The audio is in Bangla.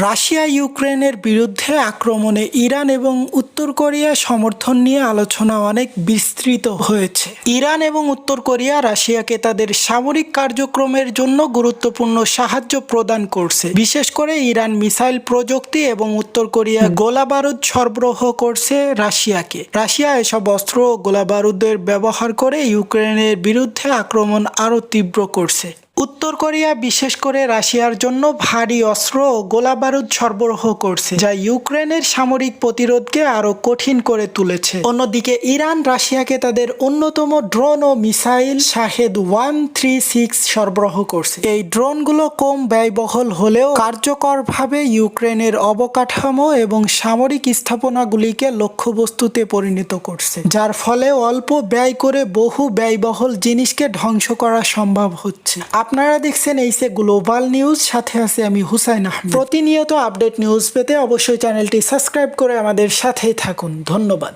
রাশিয়া ইউক্রেনের বিরুদ্ধে আক্রমণে ইরান এবং উত্তর কোরিয়া সমর্থন নিয়ে আলোচনা অনেক বিস্তৃত হয়েছে। ইরান এবং উত্তর কোরিয়া রাশিয়াকে তাদের সামরিক কার্যক্রমের জন্য গুরুত্বপূর্ণ সাহায্য প্রদান করছে। বিশেষ করে ইরান মিসাইল প্রযুক্তি এবং উত্তর কোরিয়া গোলাবারুদ সরবরাহ করছে রাশিয়াকে। রাশিয়া এসব অস্ত্র ও গোলাবারুদের ব্যবহার করে ইউক্রেনের বিরুদ্ধে আক্রমণ আরও তীব্র করছে। উত্তর কোরিয়া বিশেষ করে রাশিয়ার জন্য ভারী অস্ত্র ও গোলাবারুদ সরবরাহ করছে, যা ইউক্রেনের সামরিক প্রতিরোধকে আরও কঠিন করে তুলেছে। অন্যদিকে ইরান রাশিয়াকে তাদের অন্যতম ড্রোন ও মিসাইল শাহেদ 136 সরবরাহ করছে। এই ড্রোনগুলো কম ব্যয়বহুল হলেও কার্যকরভাবে ইউক্রেনের অবকাঠামো এবং সামরিক স্থাপনাগুলিকে লক্ষ্যবস্তুতে পরিণত করছে, যার ফলে অল্প ব্যয় করে বহু ব্যয়বহুল জিনিসকে ধ্বংস করা সম্ভব হচ্ছে। আপনারা দেখছেন এইসে গ্লোবাল নিউজ, সাথে আছে আমি হুসাইন আহমেদ। প্রতিনিয়ত আপডেট নিউজ পেতে অবশ্যই চ্যানেলটি সাবস্ক্রাইব করে আমাদের সাথেই থাকুন। ধন্যবাদ।